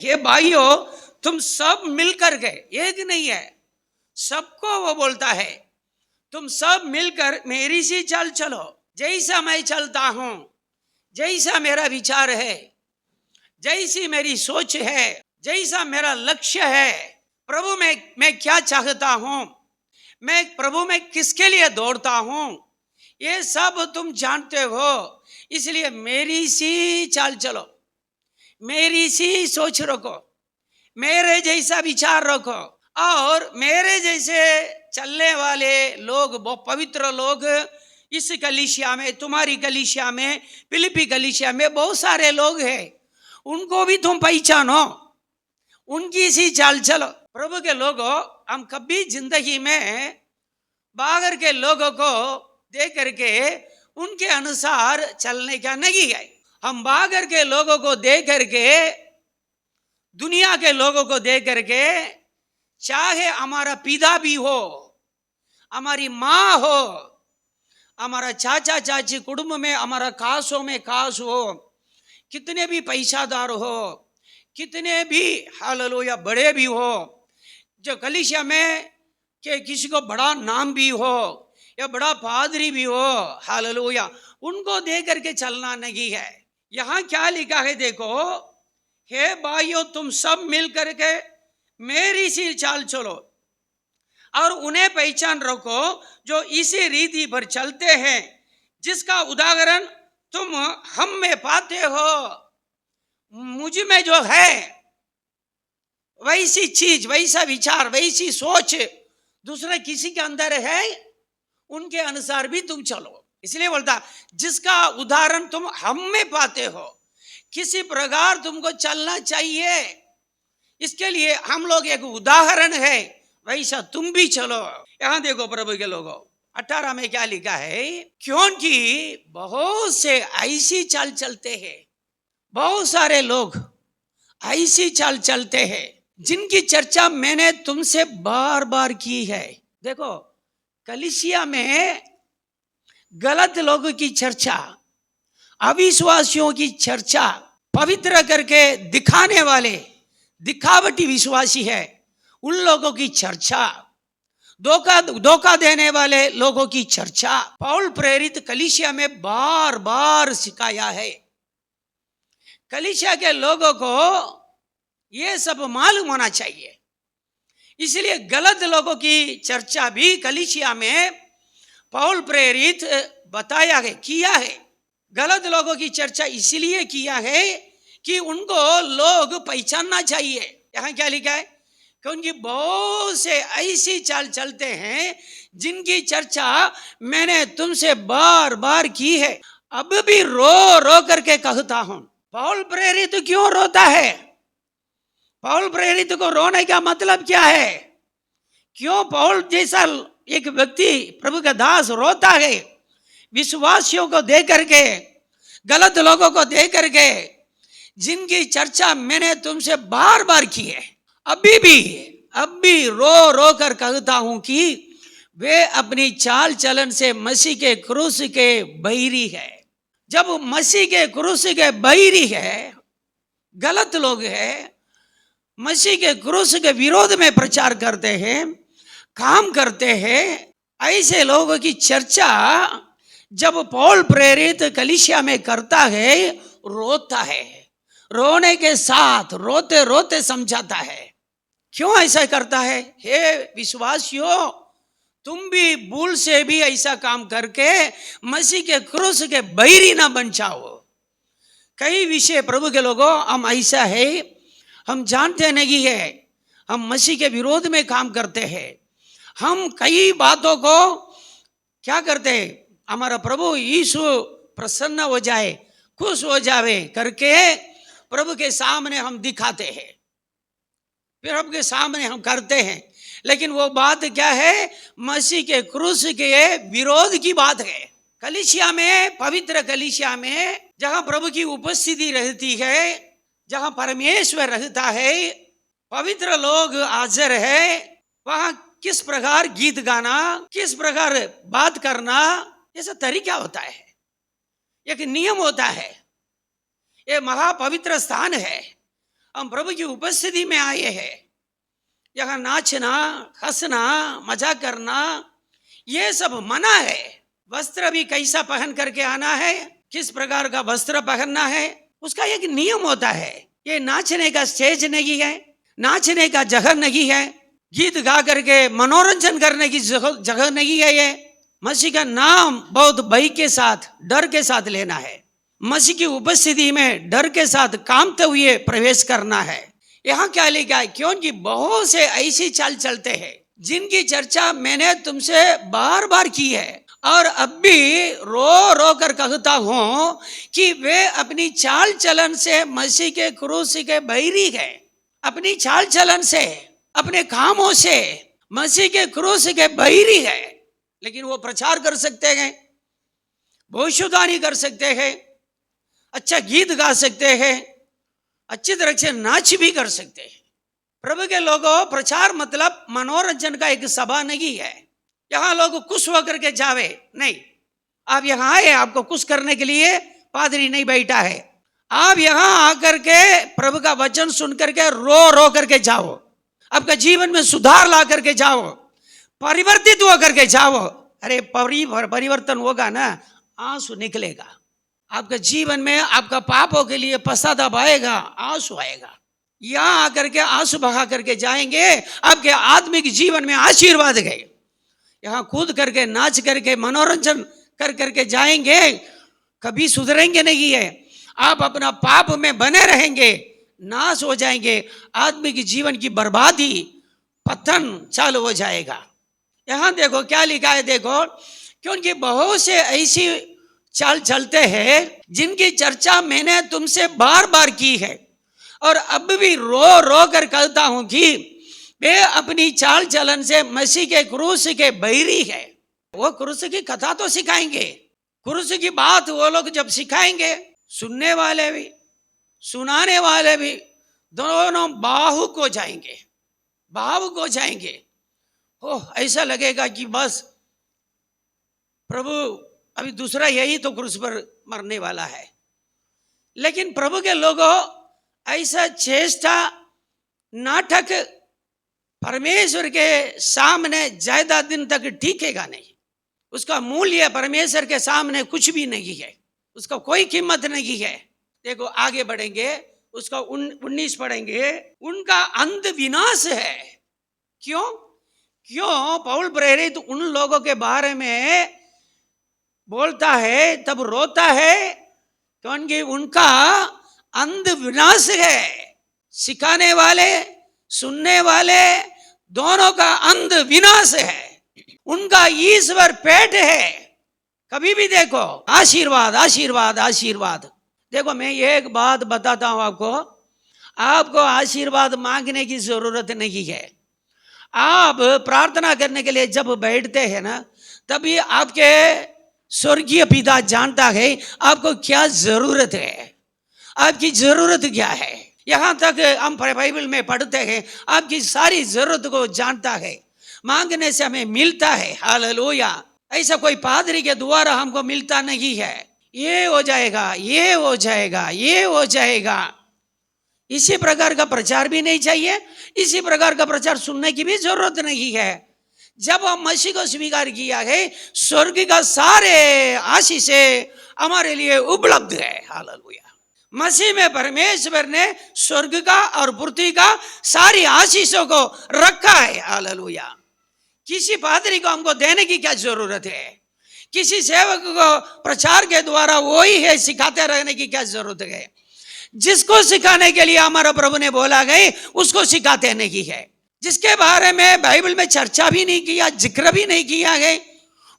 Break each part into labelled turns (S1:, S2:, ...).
S1: ये भाइयों, तुम सब मिलकर गए, एक नहीं है, सबको वो बोलता है तुम सब मिलकर मेरी सी चल चलो, जैसा मैं चलता हूं, जैसा मेरा विचार है, जैसी मेरी सोच है, जैसा मेरा लक्ष्य है, प्रभु मैं क्या चाहता हूं, मैं प्रभु में किसके लिए दौड़ता हूं, ये सब तुम जानते हो। इसलिए मेरी सी चाल चलो, मेरी सी सोच रखो, मेरे जैसा विचार रखो, और मेरे जैसे चलने वाले लोग, बहुत पवित्र लोग इस कलीसिया में, तुम्हारी कलीसिया में, फिलिपी कलीसिया में बहुत सारे लोग हैं, उनको भी तुम पहचानो, उनकी सी चाल चलो। प्रभु के लोगों, हम कभी जिंदगी में बाहर के लोगों को देख करके उनके अनुसार चलने का नहीं है। हम बाहर के लोगों को देख करके, दुनिया के लोगों को देख करके, चाहे हमारा पिता भी हो, हमारी माँ हो, हमारा चाचा चाची कुटुंब में हमारा खासों में खास हो, कितने भी पैसादार हो, कितने भी हालेलुया बड़े भी हो, जो कलीसिया में कि किसी को बड़ा नाम भी हो या बड़ा पादरी भी हो, हालेलुया, उनको देख करके चलना नहीं है। यहाँ क्या लिखा है देखो, हे भाइयों तुम सब मिल करके मेरी सी चाल चलो और उन्हें पहचान रखो जो इसी रीति पर चलते हैं, जिसका उदाहरण तुम हम में पाते हो। मुझ में जो है वैसी चीज, वैसा विचार, वैसी सोच दूसरे किसी के अंदर है, उनके अनुसार भी तुम चलो। इसलिए बोलता जिसका उदाहरण तुम हम में पाते हो, किसी प्रकार तुमको चलना चाहिए। इसके लिए हम लोग एक उदाहरण है, वैसा तुम भी चलो। यहां देखो प्रभु के लोगों, 18 में क्या लिखा है, क्योंकि बहुत से ऐसी चाल चलते हैं, बहुत सारे लोग ऐसी चाल चलते हैं जिनकी चर्चा मैंने तुमसे बार बार की है। देखो कलीसिया में गलत लोगों की चर्चा, अविश्वासियों की चर्चा, पवित्र करके दिखाने वाले दिखावटी विश्वासी है उन लोगों की चर्चा, धोखा देने वाले लोगों की चर्चा पौल प्रेरित कलीसिया में बार बार सिखाया है। कलीसिया के लोगों को ये सब मालूम होना चाहिए। इसलिए गलत लोगों की चर्चा भी कलीसिया में पौल प्रेरित बताया है, किया है। गलत लोगों की चर्चा इसलिए किया है कि उनको लोग पहचानना चाहिए। यहाँ क्या लिखा है, क्योंकि बहुत से ऐसी चाल चलते हैं जिनकी चर्चा मैंने तुमसे बार बार की है, अब भी रो रो करके कहता हूं। पौल प्रेरित क्यों रोता है? पौल प्रेरित को रोने का मतलब क्या है? क्यों पौल जैसा एक व्यक्ति, प्रभु का दास, रोता है विश्वासियों को देख करके, गलत लोगों को देख करके, जिनकी चर्चा मैंने तुमसे बार बार की है, अब भी रो रो कर कहता हूं कि वे अपनी चाल चलन से मसीह के क्रूस के बैरी है। जब मसीह के क्रूस के बैरी है, गलत लोग है, मसीह के क्रूस के विरोध में प्रचार करते हैं, काम करते हैं, ऐसे लोगों की चर्चा जब पौल प्रेरित कलीसिया में करता है, रोता है, रोने के साथ रोते रोते समझाता है। क्यों ऐसा करता है? हे विश्वासियों, तुम भी भूल से भी ऐसा काम करके मसीह के क्रूस के बैरी ना बन जाओ। कई विषय प्रभु के लोगों, हम ऐसा है, हम जानते नहीं है, हम मसीह के विरोध में काम करते हैं। हम कई बातों को क्या करते हैं, हमारा प्रभु यीशु प्रसन्न हो जाए, खुश हो जावे करके प्रभु के सामने हम दिखाते हैं, फिर प्रभु के सामने हम करते हैं। लेकिन वो बात क्या है? मसीह के क्रूस के विरोध की बात है। कलीसिया में, पवित्र कलीसिया में, जहां प्रभु की उपस्थिति रहती है, जहां परमेश्वर रहता है, पवित्र लोग हाजिर है, वहां किस प्रकार गीत गाना, किस प्रकार बात करना, ऐसा तरीका होता है, एक नियम होता है। ये महापवित्र स्थान है, हम प्रभु की उपस्थिति में आए हैं, यहाँ नाचना, हंसना, मजाक करना ये सब मना है। वस्त्र भी कैसा पहन करके आना है, किस प्रकार का वस्त्र पहनना है, उसका एक नियम होता है। ये नाचने का स्टेज नहीं है, नाचने का जगह नहीं है, गीत गा करके मनोरंजन करने की जगह नहीं है। ये मसीह का नाम बहुत भय के साथ, डर के साथ लेना है। मसीह की उपस्थिति में डर के साथ कामते हुए प्रवेश करना है। यहाँ क्या लिखा है? क्योंकि बहुत से ऐसी चाल चलते हैं जिनकी चर्चा मैंने तुमसे बार बार की है और अब भी रो रो कर कहता हूं कि वे अपनी चाल चलन से मसीह के क्रूस के बैरी है। अपनी चाल चलन से, अपने कामों से मसीह के क्रूस के बैरी है। लेकिन वो प्रचार कर सकते हैं, भविष्यवाणी कर सकते हैं, अच्छा गीत गा सकते हैं, अच्छी तरह से नाच भी कर सकते हैं। प्रभु के लोगों, प्रचार मतलब मनोरंजन का एक सभा नहीं है। यहाँ लोग खुश होकर के जावे नहीं। आप यहाँ आए, आपको खुश करने के लिए पादरी नहीं बैठा है। आप यहाँ आकर के प्रभु का वचन सुन करके रो रो करके जाओ, आपका जीवन में सुधार ला करके जाओ, परिवर्तित होकर के जाओ। अरे परिवर्तन होगा ना, आंसू निकलेगा आपके जीवन में, आपका पापों के लिए पश्चाताप आएगा, आंसू आएगा। यहाँ आकर के आंसू बहा करके जाएंगे, आपके आत्मिक जीवन में आशीर्वाद गए। यहाँ कूद करके, नाच करके, मनोरंजन कर करके जाएंगे, कभी सुधरेंगे नहीं है। आप अपना पाप में बने रहेंगे, नाश हो जाएंगे, आत्मिक जीवन की बर्बादी, पतन चालू हो जाएगा। यहाँ देखो क्या लिखा है, देखो, क्योंकि बहुत से ऐसी चाल चलते हैं जिनकी चर्चा मैंने तुमसे बार बार की है और अब भी रो रो कर कहता हूं कि वे अपनी चाल चलन से मसीह के क्रूस के बैरी है। वो क्रूस की कथा तो सिखाएंगे, क्रूस की बात वो लोग जब सिखाएंगे, सुनने वाले भी सुनाने वाले भी दोनों भावुक हो जाएंगे, भावुक हो जाएंगे। ओह, ऐसा लगेगा कि बस प्रभु अभी दूसरा यही तो क्रूस पर मरने वाला है। लेकिन प्रभु के लोगों, ऐसा चेष्टा, नाटक परमेश्वर के सामने ज्यादा दिन तक टिकेगा नहीं। उसका मूल्य परमेश्वर के सामने कुछ भी नहीं है, उसका कोई कीमत नहीं है। देखो आगे बढ़ेंगे, उसका 19 पढ़ेंगे। उनका अंत विनाश है। क्यों? पौल प्रेरित उन लोगों के बारे में बोलता है, तब रोता है, क्योंकि उनका अंत विनाश है। सिखाने वाले, सुनने वाले दोनों का अंत विनाश है। उनका ईश्वर पेट है। कभी भी देखो, आशीर्वाद आशीर्वाद आशीर्वाद। देखो मैं एक बात बताता हूं आपको आशीर्वाद मांगने की जरूरत नहीं है। आप प्रार्थना करने के लिए जब बैठते हैं ना, तभी आपके स्वर्गीय पिता जानता है आपको क्या जरूरत है, आपकी जरूरत क्या है। यहां तक हम बाइबल में पढ़ते हैं, आपकी सारी जरूरत को जानता है, मांगने से हमें मिलता है। हालेलुया। ऐसा कोई पादरी के द्वारा हमको मिलता नहीं है, ये हो जाएगा, ये हो जाएगा, ये हो जाएगा। इसी प्रकार का प्रचार भी नहीं चाहिए, इसी प्रकार का प्रचार सुनने की भी जरूरत नहीं है। जब हम मसीह को स्वीकार किया है, स्वर्ग का सारे आशीषें हमारे लिए उपलब्ध है। हालेलुया। मसीह में परमेश्वर ने स्वर्ग का और पृथ्वी का सारी आशीषों को रखा है। हालेलुया। किसी पादरी को हमको देने की क्या जरूरत है? किसी सेवक को प्रचार के द्वारा वही है सिखाते रहने की क्या जरूरत है? जिसको सिखाने के लिए हमारा प्रभु ने बोला गए, उसको सिखाते नहीं है। जिसके बारे में बाइबल में चर्चा भी नहीं किया, जिक्र भी नहीं किया है,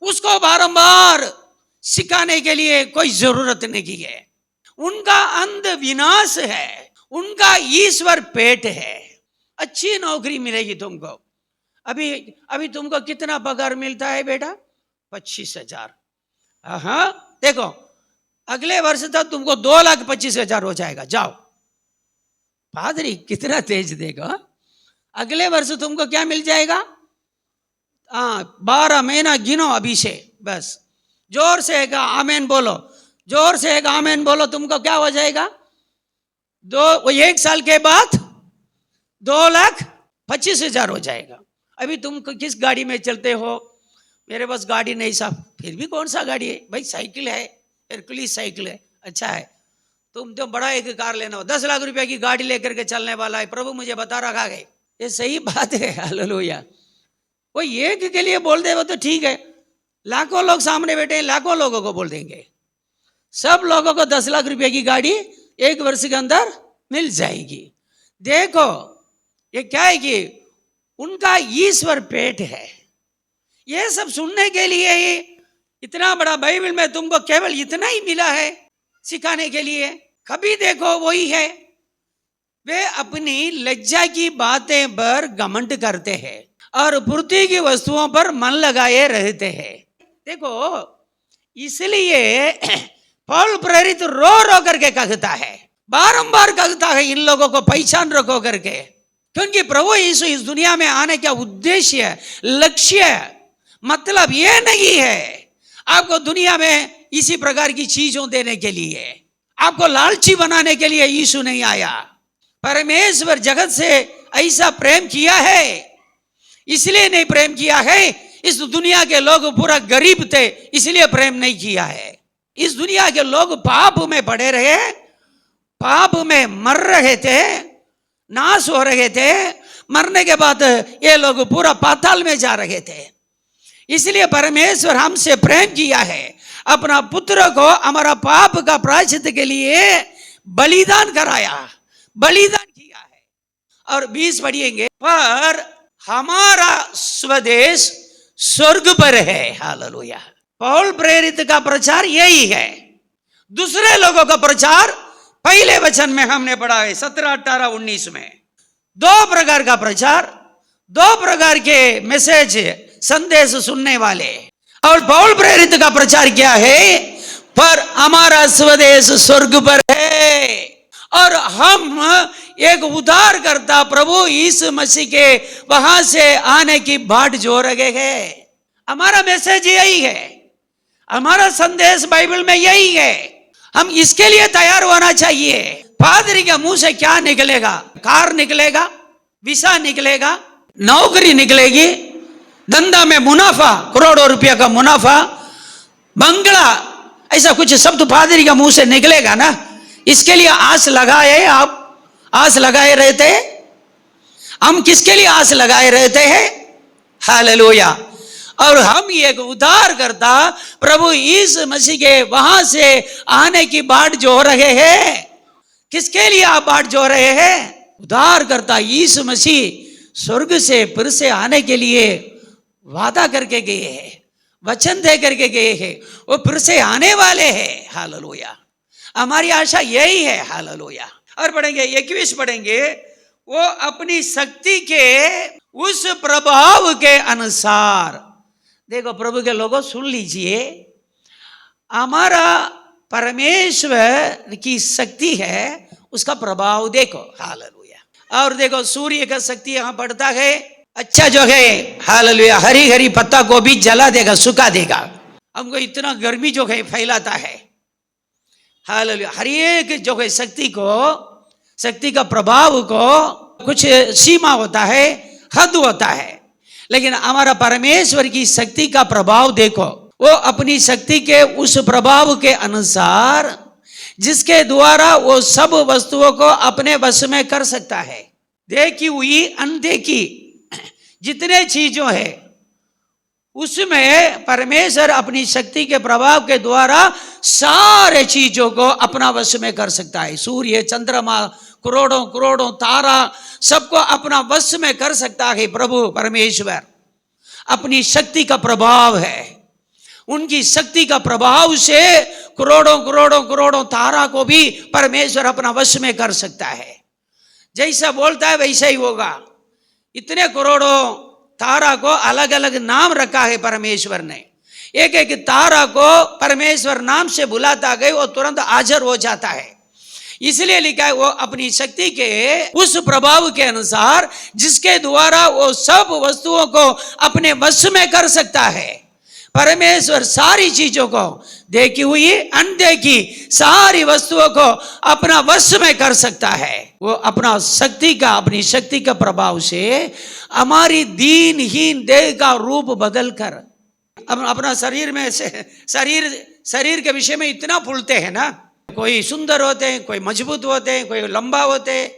S1: उसको बारंबार सिखाने के लिए कोई जरूरत नहीं है। उनका अंत विनाश है, उनका ईश्वर पेट है। अच्छी नौकरी मिलेगी तुमको। अभी तुमको कितना पगार मिलता है बेटा? 25,000। हाँ, देखो अगले वर्ष तक तुमको 2,25,000 हो जाएगा। जाओ। पादरी कितना तेज देगा। अगले वर्ष तुमको क्या मिल जाएगा? 12 महीना गिनो अभी से, बस जोर से आमेन बोलो, जोर से आमेन बोलो। तुमको क्या हो जाएगा? वो 1 साल के बाद 2,25,000 हो जाएगा। अभी तुम किस गाड़ी में चलते हो? मेरे पास गाड़ी नहीं साहब। फिर भी कौन सा गाड़ी है भाई? साइकिल है, हरकुलिस साइकिल है, अच्छा है। तुम तो बड़ा एक कार लेना हो, 10 लाख रुपए की गाड़ी लेकर के चलने वाला है, प्रभु मुझे बता रखा है। ये सही बात है, हालेलुया। वो एक के लिए बोल दे वो तो ठीक है, लाखों लोग सामने बैठे हैं, लाखों लोगों को बोल देंगे, सब लोगों को 10 लाख रुपए की गाड़ी 1 वर्ष के अंदर मिल जाएगी। देखो ये क्या है कि उनका ईश्वर पेट है। ये सब सुनने के लिए ही इतना बड़ा बाइबल में तुमको केवल इतना ही मिला है सिखाने के लिए। कभी देखो वही है, वे अपनी लज्जा की बातें पर घमंड करते हैं और पृथ्वी की वस्तुओं पर मन लगाए रहते हैं। देखो इसलिए पौल प्रेरित रो रो करके कहता है, बारंबार कहता है इन लोगों को पहचान रखो करके, क्योंकि प्रभु यीशु इस दुनिया में आने का उद्देश्य, लक्ष्य, मतलब ये नहीं है आपको दुनिया में इसी प्रकार की चीजों देने के लिए, आपको लालची बनाने के लिए यीशु नहीं आया। परमेश्वर जगत से ऐसा प्रेम किया है, इसलिए नहीं प्रेम किया है इस दुनिया के लोग पूरा गरीब थे इसलिए प्रेम नहीं किया है। इस दुनिया के लोग पाप में पड़े रहे, पाप में मर रहे थे, नाश हो रहे थे, मरने के बाद ये लोग पूरा पाताल में जा रहे थे। इसलिए परमेश्वर हमसे प्रेम किया है, अपना पुत्र को हमारा पाप का प्रायश्चित के लिए बलिदान कराया, बलिदान किया है। और 20 पढ़िएंगे, पर हमारा स्वदेश स्वर्ग पर है। हालेलुया। पौल प्रेरित का प्रचार यही है। दूसरे लोगों का प्रचार पहले वचन में हमने पढ़ा है 17, 18, 19 में 2 प्रकार का प्रचार, 2 प्रकार के मैसेज, संदेश सुनने वाले। और पौल प्रेरित का प्रचार क्या है? पर हमारा स्वदेश स्वर्ग पर है और हम एक उद्धारकर्ता प्रभु यीशु मसीह के वहां से आने की बाट जो रहे हैं। हमारा मैसेज यही है, हमारा संदेश बाइबल में यही है। हम इसके लिए तैयार होना चाहिए। पादरी के मुंह से क्या निकलेगा? कार निकलेगा, वीसा निकलेगा, नौकरी निकलेगी, धंधा में मुनाफा, करोड़ों रुपया का मुनाफा, बंगला, ऐसा कुछ शब्द पादरी का मुंह से निकलेगा ना। इसके लिए आस लगाए, आप आस लगाए रहते हैं। हम किसके लिए आस लगाए रहते हैं? हालेलुया। और हम एक उद्धारकर्ता प्रभु यीशु मसीह के वहां से आने की बाट जो रहे हैं। किसके लिए आप बाट जो रहे हैं? उद्धारकर्ता यीशु मसीह स्वर्ग से फिर से आने के लिए वादा करके गए हैं, वचन दे करके गए हैं, वो फिर से आने वाले हैं। हालेलुया। हमारी आशा यही है। हालेलुया। और पढ़ेंगे 21 पढ़ेंगे, वो अपनी शक्ति के उस प्रभाव के अनुसार। देखो प्रभु के लोगों सुन लीजिए, हमारा परमेश्वर की शक्ति है, उसका प्रभाव देखो। हालेलुया। और देखो सूर्य का शक्ति यहां पड़ता है, अच्छा जो है हालेलुया, हरी हरी पत्ता को भी जला देगा, सुखा देगा। हमको इतना गर्मी जो है फैलाता है। हालेलुया। हर एक जो है शक्ति को, शक्ति का प्रभाव को कुछ सीमा होता है, हद होता है। लेकिन हमारा परमेश्वर की शक्ति का प्रभाव देखो, वो अपनी शक्ति के उस प्रभाव के अनुसार जिसके द्वारा वो सब वस्तुओं को अपने वश में कर सकता है। देखी हुई अनदेखी जितने चीजों है उसमें परमेश्वर अपनी शक्ति के प्रभाव के द्वारा सारे चीजों को अपना वश में कर सकता है। सूर्य, चंद्रमा, करोड़ों करोड़ों तारा, सबको अपना वश में कर सकता है। प्रभु परमेश्वर अपनी शक्ति का प्रभाव है, उनकी शक्ति का प्रभाव से करोड़ों करोड़ों करोड़ों तारा को भी परमेश्वर अपना वश में कर सकता है। जैसा बोलता है वैसा ही होगा। इतने करोड़ों तारा को अलग अलग नाम रखा है परमेश्वर ने। एक एक तारा को परमेश्वर नाम से बुलाता गए, वो तुरंत हाजिर हो जाता है। इसलिए लिखा है वो अपनी शक्ति के उस प्रभाव के अनुसार जिसके द्वारा वो सब वस्तुओं को अपने वश में कर सकता है। परमेश्वर सारी चीजों को, देखी हुई अनदेखी सारी वस्तुओं को अपना वश में कर सकता है। वो अपना शक्ति का, अपनी शक्ति का प्रभाव से हमारी दीनहीन देह का रूप बदल कर अपना शरीर में से शरीर के विषय में इतना फूलते हैं ना। कोई सुंदर होते हैं, कोई मजबूत होते हैं, कोई लंबा होते हैं,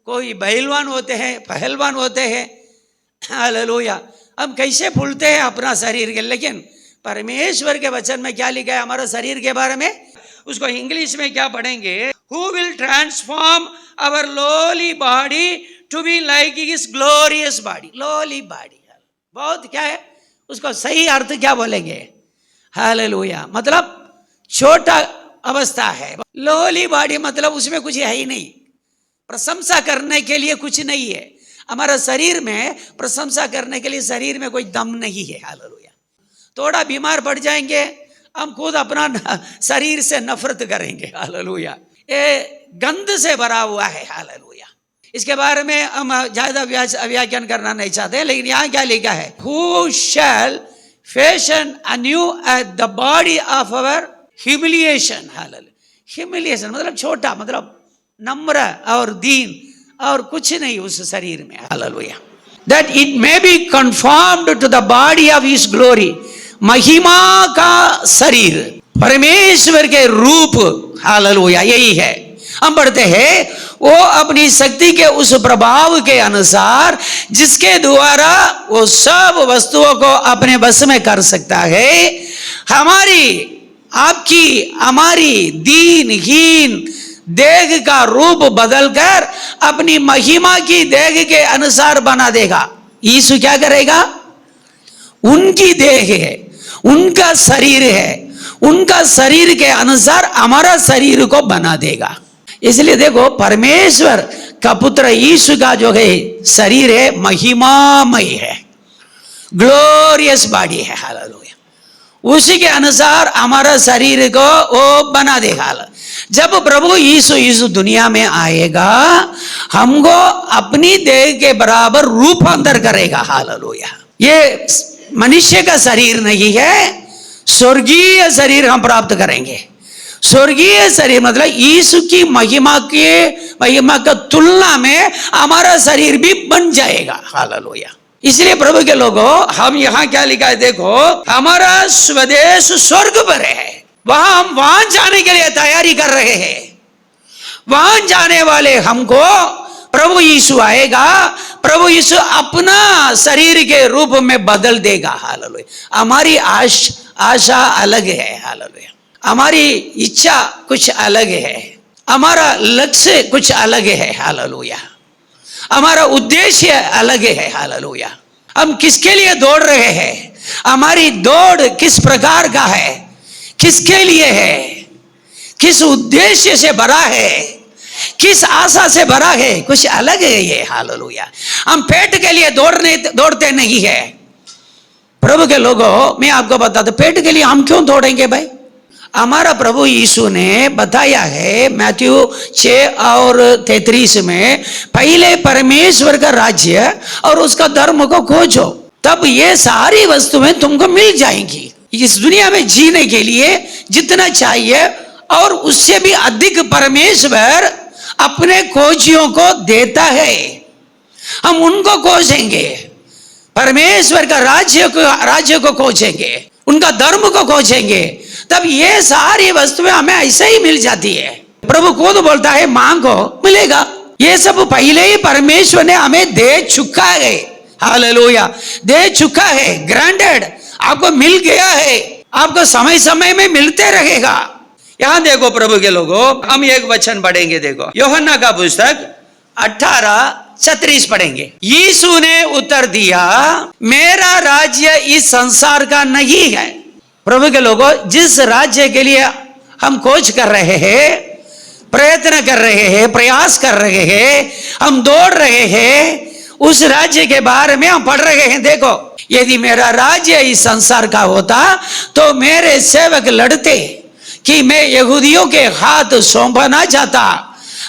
S1: कोई पहलवान होते हैं, पहलवान होते हैं। हालेलुया। हम कैसे फूलते हैं अपना शरीर के, लेकिन परमेश्वर के वचन में क्या लिखा है हमारा शरीर के बारे में, उसको इंग्लिश में क्या पढ़ेंगे, who will transform our lowly body to be like his glorious body. Lowly body बहुत क्या है, उसको सही अर्थ क्या बोलेंगे, हालेलुया, मतलब छोटा अवस्था है। लोली बॉडी मतलब उसमें कुछ है ही नहीं, प्रशंसा करने के लिए कुछ नहीं है। हमारा शरीर में प्रशंसा करने के लिए शरीर में कोई दम नहीं है। हालेलुया। थोड़ा बीमार पड़ जाएंगे, हम खुद अपना शरीर से नफरत करेंगे। हालेलुया। ये गंध से भरा हुआ है। हालेलुया। इसके बारे में हम ज्यादा व्याख्यान करना नहीं चाहते, लेकिन यहाँ क्या लिखा है, who shell fashion undue at the body of our humiliation. Hallelujah. Humiliation मतलब छोटा, मतलब नम्र और दीन और कुछ नहीं उस शरीर में। Hallelujah. That it may be conformed to the body of his glory. महिमा का शरीर, परमेश्वर के रूप। हालेलुया। यही है हम पढ़ते हैं, वो अपनी शक्ति के उस प्रभाव के अनुसार जिसके द्वारा वो सब वस्तुओं को अपने बस में कर सकता है, हमारी दीनहीन देह का रूप बदलकर अपनी महिमा की देह के अनुसार बना देगा। यीशु क्या करेगा, उनकी देह है, उनका शरीर है, उनका शरीर के अनुसार हमारा शरीर को बना देगा। इसलिए देखो, परमेश्वर का पुत्र यीशु का जो है शरीर है महिमामय है, ग्लोरियस बॉडी है। हालेलुया। उसी के अनुसार हमारा शरीर को वो बना देगा। जब प्रभु यीशु दुनिया में आएगा, हमको अपनी देह के बराबर रूपांतर करेगा। हालेलुया। ये मनुष्य का शरीर नहीं है, स्वर्गीय शरीर हम प्राप्त करेंगे। स्वर्गीय शरीर मतलब यीशु की महिमा का तुलना में हमारा शरीर भी बन जाएगा। हालेलुया। इसलिए प्रभु के लोगों, हम यहाँ क्या लिखा है देखो, हमारा स्वदेश स्वर्ग पर है, वहां जाने के लिए तैयारी कर रहे हैं। वहां जाने वाले हमको प्रभु यीशु आएगा, प्रभु यीशु अपना शरीर के रूप में बदल देगा। हालेलुया। हमारी आशा अलग है। हालेलुया। हमारी इच्छा कुछ अलग है, हमारा लक्ष्य कुछ अलग है। हालेलुया। हमारा उद्देश्य अलग है। हालेलुया। हम किसके लिए दौड़ रहे हैं, हमारी दौड़ किस प्रकार का है, किसके लिए है, किस उद्देश्य से भरा है, किस आशा से भरा है, कुछ अलग है ये। हालेलुया। हम पेट के लिए दौड़ते नहीं है। प्रभु के लोगों, मैं आपको बता दूं, पेट के लिए हम क्यों दौड़ेंगे भाई। हमारा प्रभु यीशु ने बताया है मैथ्यू 6:33 में, पहले परमेश्वर का राज्य और उसका धर्म को खोजो, तब ये सारी वस्तुएं तुमको मिल जाएंगी। इस दुनिया में जीने के लिए जितना चाहिए और उससे भी अधिक परमेश्वर अपने खोजियों को देता है। हम उनको खोजेंगे, परमेश्वर का राज्य को खोजेंगे, उनका धर्म को खोजेंगे, तब ये सारी वस्तुएं हमें ऐसे ही मिल जाती है। प्रभु खुद बोलता है, मांगो मिलेगा। ये सब पहले ही परमेश्वर ने हमें दे चुका है। हालेलुया। दे चुका है, ग्रांटेड, आपको मिल गया है, आपको समय समय में मिलते रहेगा। यहां देखो प्रभु के लोगों, हम एक वचन पढ़ेंगे, देखो यूहन्ना का पुस्तक 18:36 पढ़ेंगे। यीशु ने उत्तर दिया, मेरा राज्य इस संसार का नहीं है। प्रभु के लोगों, जिस राज्य के लिए हम खोज कर रहे हैं, प्रयत्न कर रहे हैं, प्रयास कर रहे हैं, हम दौड़ रहे हैं, उस राज्य के बारे में हम पढ़ रहे हैं। देखो, यदि मेरा राज्य इस संसार का होता तो मेरे सेवक लड़ते कि मैं यहूदियों के हाथ सौंपा ना चाहता,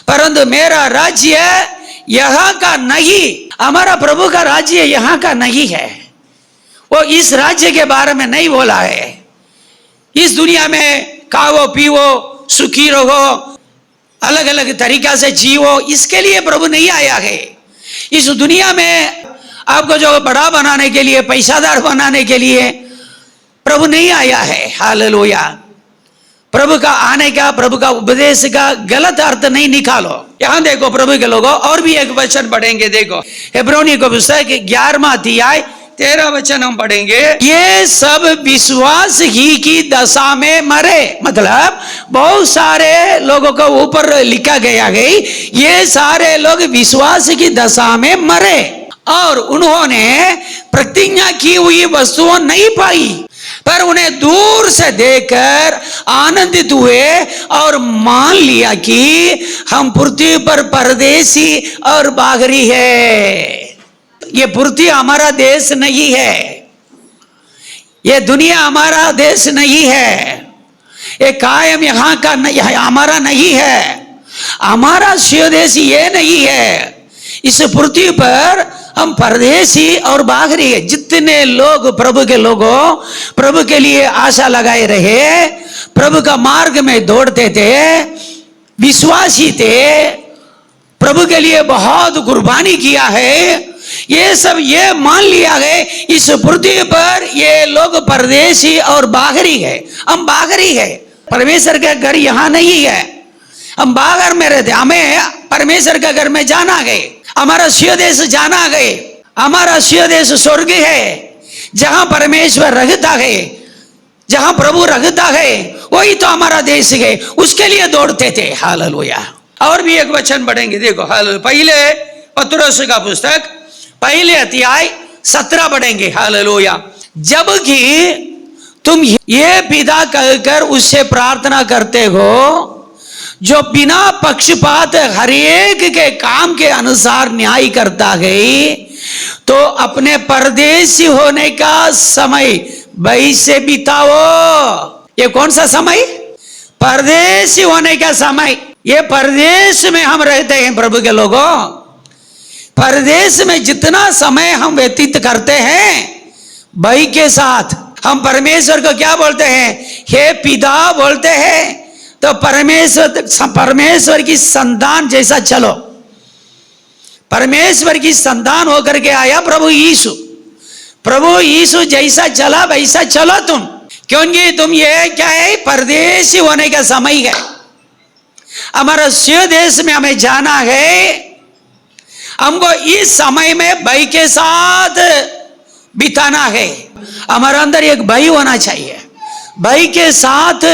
S1: परंतु मेरा राज्य यहाँ का नहीं, हमारा प्रभु का राज्य यहाँ का नहीं है। वो इस राज्य के बारे में नहीं बोला है। इस दुनिया में खाओ पीवो सुखी रहो अलग अलग तरीका से जीवो, इसके लिए प्रभु नहीं आया है। इस दुनिया में आपको जो बड़ा बनाने के लिए पैसादार बनाने के लिए प्रभु नहीं आया है। हालेलुया। प्रभु का आने का प्रभु का उपदेश का गलत अर्थ नहीं निकालो। यहां देखो प्रभु के लोगों, और भी एक वचन पढ़ेंगे। देखो हेब्रोनी को पुस्तक 11वां अध्याय 13 वचन हम पढ़ेंगे। ये सब विश्वास ही की दशा में मरे, मतलब बहुत सारे लोगों को ऊपर लिखा गया है ये सारे लोग विश्वास की दशा में मरे और उन्होंने प्रतिज्ञा की हुई वस्तुओं नहीं पाई, पर उन्हें दूर से देखकर आनंदित हुए और मान लिया कि हम पृथ्वी पर परदेसी और बाहरी है। ये पृथ्वी हमारा देश नहीं है, ये दुनिया हमारा देश नहीं है, ये कायम यहाँ का नहीं, हमारा नहीं है, हमारा स्वदेश ये नहीं है। इस पृथ्वी पर हम परदेसी और बाहरी है। जितने लोग प्रभु के लोगों प्रभु के लिए आशा लगाए रहे, प्रभु का मार्ग में दौड़ते थे, विश्वासी थे, प्रभु के लिए बहुत कुर्बानी किया है, ये सब ये मान लिया है इस पृथ्वी पर ये लोग परदेसी और बाहरी है। हम बाहरी है, परमेश्वर का घर यहाँ नहीं है, हम बाहर में रहते। हमें परमेश्वर का घर में जाना है, हमारा स्वदेश जाना गए, हमारा स्वदेश स्वर्ग है जहां परमेश्वर रहता है, जहां प्रभु रहता है, वही तो हमारा देश है। उसके लिए दौड़ते थे। हालेलुया। और भी एक वचन पढ़ेंगे। देखो हालेलुया, पहले पत्रुस का पुस्तक पहले अध्याय 17 पढ़ेंगे। हालेलुया। जबकि तुम ये पिता कहकर उससे प्रार्थना करते हो जो बिना पक्षपात हर एक के काम के अनुसार न्याय करता है, तो अपने परदेसी होने का समय वही से बिताओ। ये कौन सा समय? परदेसी होने का समय। ये परदेश में हम रहते हैं प्रभु के लोगों। परदेश में जितना समय हम व्यतीत करते हैं भाई के साथ, हम परमेश्वर को क्या बोलते हैं? हे पिता बोलते हैं। तो परमेश्वर की संतान जैसा चलो। परमेश्वर की संतान होकर के आया प्रभु यीशु। प्रभु यीशु जैसा चला वैसा चलो तुम, क्योंकि तुम ये क्या है? परदेसी होने का समय है। हमारा स्वदेश में हमें जाना है। हमको इस समय में भाई के साथ बिताना है। हमारे अंदर एक भाई होना चाहिए, भाई के साथ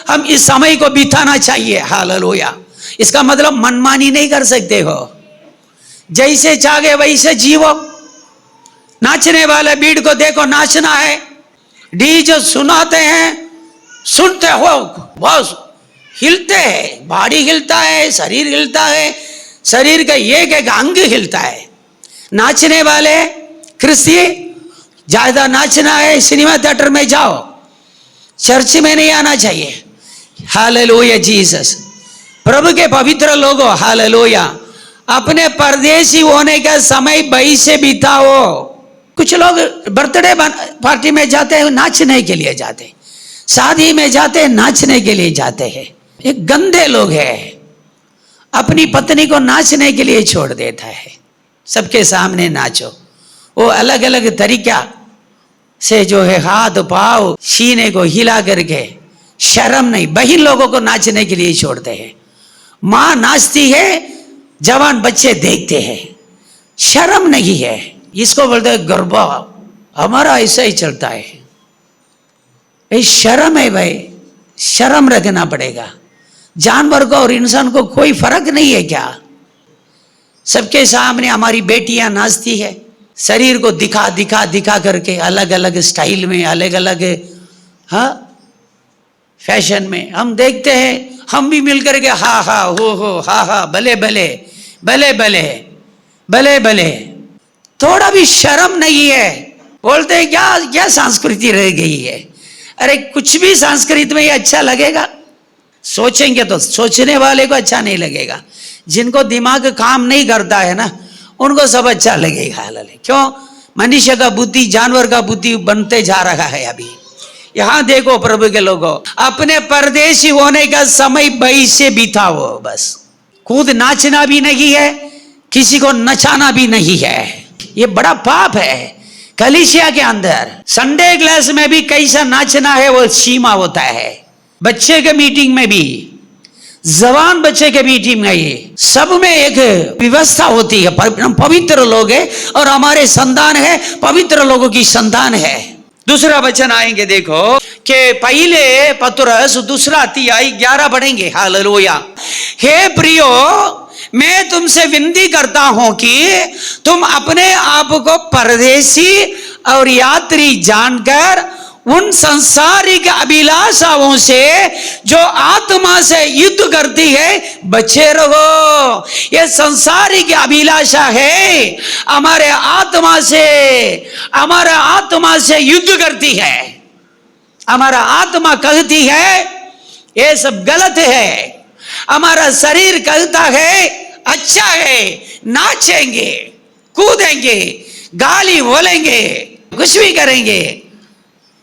S1: हम इस समय को बिताना चाहिए। हालेलुया। इसका मतलब मनमानी नहीं कर सकते हो, जैसे चाहे वैसे जीवो। नाचने वाले भीड़ को देखो, नाचना है, डीजे सुनाते हैं, सुनते हो, बहुत हिलते हैं, बॉडी हिलता है, शरीर हिलता है, शरीर का एक एक अंग हिलता है। नाचने वाले क्रिस्ती, ज्यादा नाचना है सिनेमा थिएटर में जाओ, चर्च में नहीं आना चाहिए। Hallelujah Jesus. प्रभु के पवित्र लोगों, हालेलुया, अपने परदेसी होने का समय वही से बिताओ। कुछ लोग बर्थडे पार्टी में जाते हैं, नाचने के लिए जाते हैं, शादी में जाते हैं, नाचने के लिए जाते हैं। एक गंदे लोग हैं, अपनी पत्नी को नाचने के लिए छोड़ देता है। सबके सामने नाचो, वो अलग अलग तरीका से जो है हाथ पाँव सीने को हिला करके, शर्म नहीं, बहन लोगों को नाचने के लिए छोड़ते हैं। माँ नाचती है, जवान बच्चे देखते हैं, शर्म नहीं है। इसको बोलते हैं गरबा। हमारा ऐसा ही चलता है। ये शर्म है भाई, शर्म रखना पड़ेगा। जानवर को और इंसान को कोई फर्क नहीं है क्या? सबके सामने हमारी बेटियां नाचती है, शरीर को दिखा दिखा दिखा करके, अलग अलग स्टाइल में, अलग अलग फैशन में हम देखते हैं। हम भी मिलकर के हा हा हो हा हा भले भले भले भले भले भले, थोड़ा भी शर्म नहीं है। बोलते हैं क्या क्या संस्कृति रह गई है। अरे कुछ भी संस्कृति में ये अच्छा लगेगा? सोचेंगे तो सोचने वाले को अच्छा नहीं लगेगा। जिनको दिमाग काम नहीं करता है ना, उनको सब अच्छा लगेगा। क्यों? मनुष्य का बुद्धि जानवर का बुद्धि बनते जा रहा है। अभी यहां देखो प्रभु के लोगों, अपने परदेशी होने का समय बई से बिताओ। बस खुद नाचना भी नहीं है, किसी को नचाना भी नहीं है। ये बड़ा पाप है। कलीसिया के अंदर संडे क्लास में भी कैसा नाचना है वो सीमा होता है। बच्चे के मीटिंग में भी, जवान बच्चे के मीटिंग में, ये सब में एक व्यवस्था होती है। हम पवित्र लोग हैं और हमारे संतान है पवित्र लोगों की संतान है। दूसरा वचन आएंगे देखो कि पहले पतरस दूसरा अध्याय 11 पढ़ेंगे। हालेलुया। हे प्रियो, मैं तुमसे विनती करता हूं कि तुम अपने आप को परदेशी और यात्री जानकर उन सांसारिक अभिलाषाओं से जो आत्मा से युद्ध करती है बचे रहो। ये सांसारिक अभिलाषा है, हमारे आत्मा से युद्ध करती है। हमारा आत्मा कहती है ये सब गलत है, हमारा शरीर कहता है अच्छा है, नाचेंगे, कूदेंगे, गाली बोलेंगे, कुछ भी करेंगे,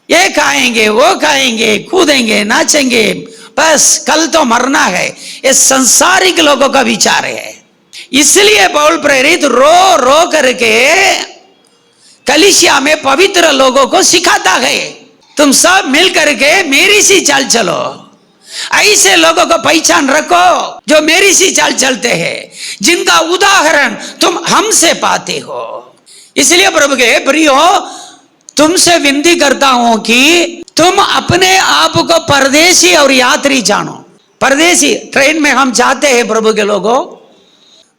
S1: ये खाएंगे, वो खाएंगे, कूदेंगे, नाचेंगे, बस कल तो मरना है। ये संसारिक लोगों का विचार है। इसलिए पौल प्रेरित रो रो करके कलीसिया में पवित्र लोगों को सिखाता है, तुम सब मिल करके मेरी सी चाल चलो। ऐसे लोगों को पहचान रखो जो मेरी सी चाल चलते हैं, जिनका उदाहरण तुम हमसे पाते हो। इसलिए प्रभु के प्रियो, तुमसे विनती करता हूं कि तुम अपने आप को परदेशी और यात्री जानो। परदेशी, ट्रेन में हम जाते हैं प्रभु के लोगों,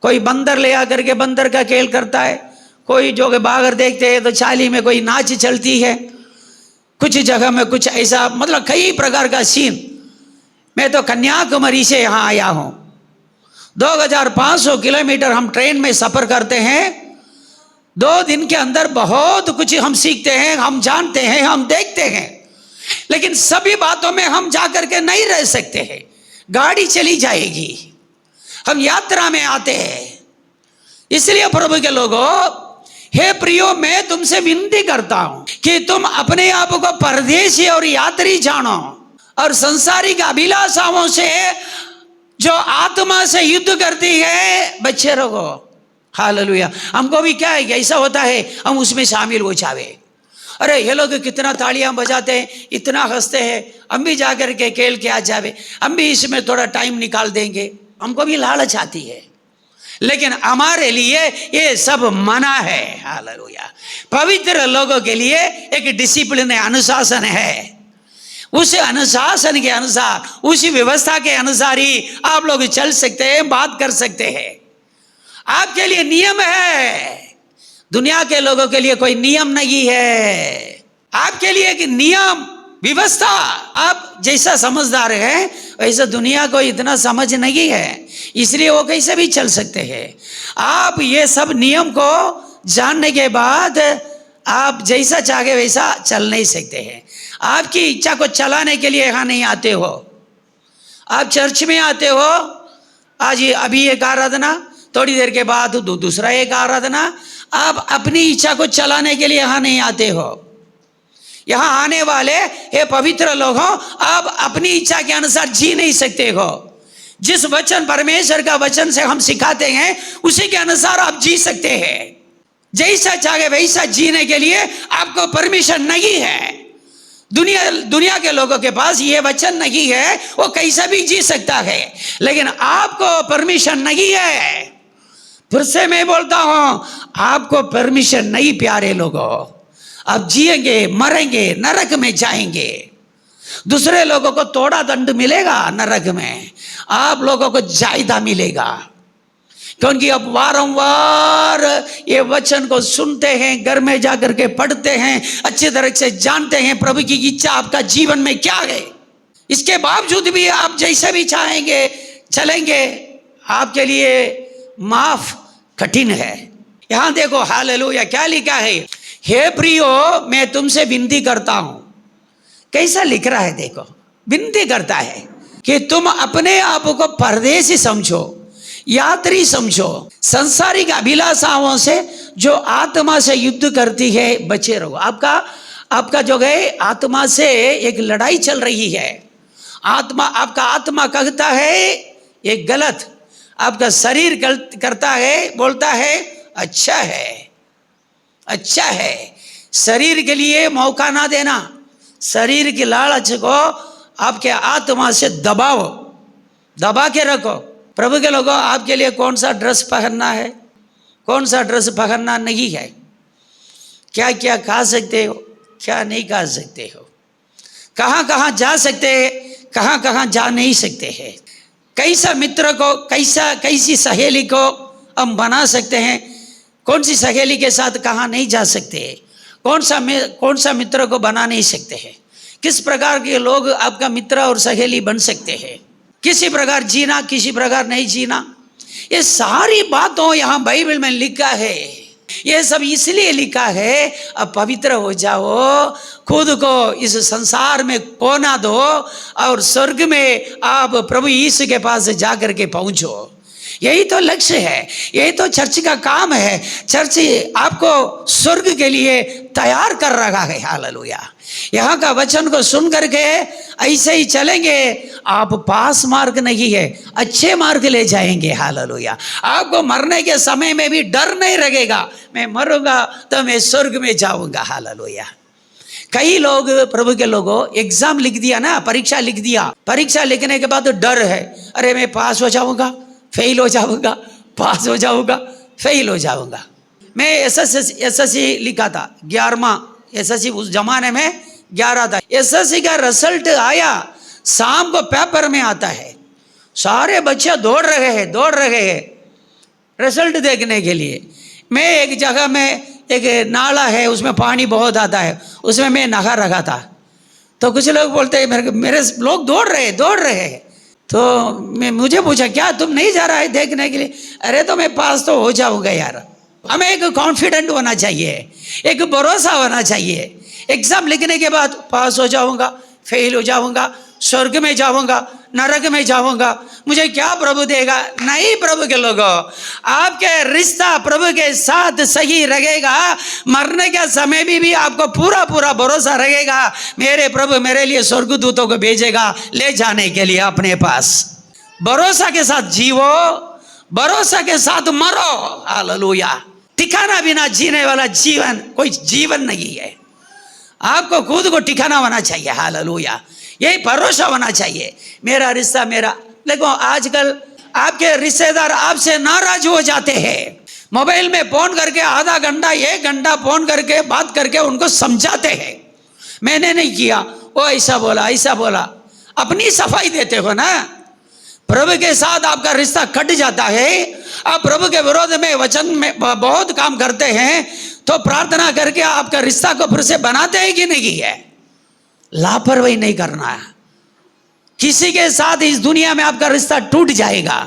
S1: कोई बंदर ले आकर के बंदर का खेल करता है, कोई जो के बागर देखते हैं तो चाली में कोई नाच चलती है, कुछ जगह में कुछ ऐसा, मतलब कई प्रकार का सीन। मैं तो कन्याकुमारी से यहाँ आया हूँ, 2500 किलोमीटर हम ट्रेन में सफर करते हैं। 2 दिन के अंदर बहुत कुछ हम सीखते हैं, हम जानते हैं, हम देखते हैं, लेकिन सभी बातों में हम जाकर के नहीं रह सकते हैं। गाड़ी चली जाएगी, हम यात्रा में आते हैं। इसलिए प्रभु के लोगों, हे प्रियो, मैं तुमसे विनती करता हूं कि तुम अपने आप को परदेशी और यात्री जानो और संसारिक अभिलाषाओं से जो आत्मा से युद्ध करती है बचे रहो। हालेलुया। हमको भी क्या है, ऐसा होता है हम उसमें शामिल हो जावे। अरे ये लोग कितना तालियां बजाते हैं, इतना हंसते हैं, हम भी जाकर के खेल के आ जावे, हम भी इसमें थोड़ा टाइम निकाल देंगे। हमको भी लालच आती है, लेकिन हमारे लिए ये सब मना है। हालेलुया। पवित्र लोगों के लिए एक डिसिप्लिन है, अनुशासन है। उस अनुशासन के अनुसार, उसी व्यवस्था के अनुसार ही आप लोग चल सकते हैं, बात कर सकते हैं। आपके लिए नियम है, दुनिया के लोगों के लिए कोई नियम नहीं है। आपके लिए एक नियम व्यवस्था, आप जैसा समझदार हैं वैसा दुनिया को इतना समझ नहीं है, इसलिए वो कैसे भी चल सकते हैं। आप ये सब नियम को जानने के बाद आप जैसा चाहे वैसा चल नहीं सकते हैं। आपकी इच्छा को चलाने के लिए यहाँ नहीं आते हो। आप चर्च में आते हो, आज अभी एक आराधना, थोड़ी देर के बाद दूसरा एक आराधना। आप अपनी इच्छा को चलाने के लिए यहाँ नहीं आते हो। यहाँ आने वाले हे पवित्र लोग हो, आप अपनी इच्छा के अनुसार जी नहीं सकते हो। जिस वचन, परमेश्वर का वचन से हम सिखाते हैं उसी के अनुसार आप जी सकते हैं। जैसा चाहे वैसा जीने के लिए आपको परमिशन नहीं है। दुनिया के लोगों के पास ये वचन नहीं है, वो कैसा भी जी सकता है, लेकिन आपको परमिशन नहीं है। फिर से मैं बोलता हूं, आपको परमिशन नहीं प्यारे लोगों। आप जिएंगे, मरेंगे, नरक में जाएंगे। दूसरे लोगों को थोड़ा दंड मिलेगा नरक में, आप लोगों को ज्यादा मिलेगा, क्योंकि अब वारंवार ये वचन को सुनते हैं, घर में जाकर के पढ़ते हैं, अच्छी तरह से जानते हैं प्रभु की इच्छा आपका जीवन में क्या है। इसके बावजूद भी आप जैसे भी चाहेंगे चलेंगे, आपके लिए माफ कठिन है। यहां देखो हालेलुया क्या लिखा है, हे प्रियो, मैं तुमसे विनती करता हूं। कैसा लिख रहा है देखो, विनती करता है कि तुम अपने आप को परदेशी समझो, यात्री समझो, संसारिक अभिलाषाओं से जो आत्मा से युद्ध करती है बचे रहो। आपका जो है आत्मा से एक लड़ाई चल रही है। आपका आत्मा कहता है ये गलत, आपका शरीर गलत करता है, बोलता है अच्छा है, अच्छा है। शरीर के लिए मौका ना देना, शरीर की लालच को आपके आत्मा से दबा के रखो। प्रभु के लोगों, आपके लिए कौन सा ड्रेस पहनना है, कौन सा ड्रेस पहनना नहीं है, क्या क्या खा सकते हो, क्या नहीं खा सकते हो, कहाँ कहाँ जा सकते हैं, कहाँ कहाँ जा नहीं सकते हैं, कैसा मित्र को, कैसी सहेली को हम बना सकते हैं, कौन सी सहेली के साथ कहाँ नहीं जा सकते, कौन सा मित्र को बना नहीं सकते हैं, किस प्रकार के लोग आपका मित्र और सहेली बन सकते हैं, किसी प्रकार जीना, किसी प्रकार नहीं जीना, ये सारी बातों यहाँ बाइबल में लिखा है। ये सब इसलिए लिखा है अब पवित्र हो जाओ, खुद को इस संसार में कोना दो और स्वर्ग में आप प्रभु यीशु के पास जाकर के पहुंचो। यही तो लक्ष्य है, यही तो चर्च का काम है। चर्च आपको स्वर्ग के लिए तैयार कर रहा है। हालेलुया। यहाँ का वचन को सुन करके ऐसे ही चलेंगे, आप पास मार्ग नहीं है, अच्छे मार्ग ले जाएंगे। हालेलुया। आपको मरने के समय में भी डर नहीं लगेगा, मैं मरूंगा तो मैं स्वर्ग में जाऊंगा। हालेलुया। कई लोग, प्रभु के लोगों, एग्जाम लिख दिया ना, परीक्षा लिख दिया, परीक्षा लिखने के बाद तो डर है, अरे मैं पास हो जाऊंगा, फेल हो जाऊंगा, पास हो जाऊंगा, फेल हो जाऊंगा। मैं एसएससी लिखा था, 11वां एसएससी, उस जमाने में 11 था। एसएससी का रिजल्ट आया, शाम को पेपर में आता है, सारे बच्चे दौड़ रहे हैं रिजल्ट देखने के लिए। मैं एक जगह में, एक नाला है उसमें पानी बहुत आता है, उसमें मैं नहा रहा था। तो कुछ लोग बोलते हैं, मेरे लोग दौड़ रहे हैं। तो मुझे पूछा, क्या तुम नहीं जा रहा है देखने के लिए? अरे तो मैं पास तो हो जाऊंगा यार। हमें एक कॉन्फिडेंट होना चाहिए, एक भरोसा होना चाहिए। एग्जाम लिखने के बाद पास हो जाऊंगा, फेल हो जाऊंगा, स्वर्ग में जाऊंगा, नरक में जाऊंगा, मुझे क्या प्रभु देगा? नहीं प्रभु के लोगों, आपके रिश्ता प्रभु के साथ सही रहेगा, मरने के समय भी आपको पूरा भरोसा रहेगा, मेरे प्रभु मेरे लिए स्वर्गदूतों को भेजेगा ले जाने के लिए अपने पास। भरोसा के साथ जीवो, भरोसा के साथ मरो। हालेलुया। ठिकाना बिना जीने वाला जीवन कोई जीवन नहीं है। आपको खुद को ठिकाना होना चाहिए। हालेलुया। यही भरोसा होना चाहिए, मेरा रिश्ता मेरा। देखो आजकल आपके रिश्तेदार आपसे नाराज हो जाते हैं, मोबाइल में फोन करके आधा घंटा 1 घंटा फोन करके बात करके उनको समझाते हैं, मैंने नहीं किया, वो ऐसा बोला। अपनी सफाई देते हो ना। प्रभु के साथ आपका रिश्ता कट जाता है, आप प्रभु के विरोध में वचन में बहुत काम करते हैं, तो प्रार्थना करके आपका रिश्ता को फिर से बनाते हैं कि नहीं है? लापरवाही नहीं करना है। किसी के साथ इस दुनिया में आपका रिश्ता टूट जाएगा,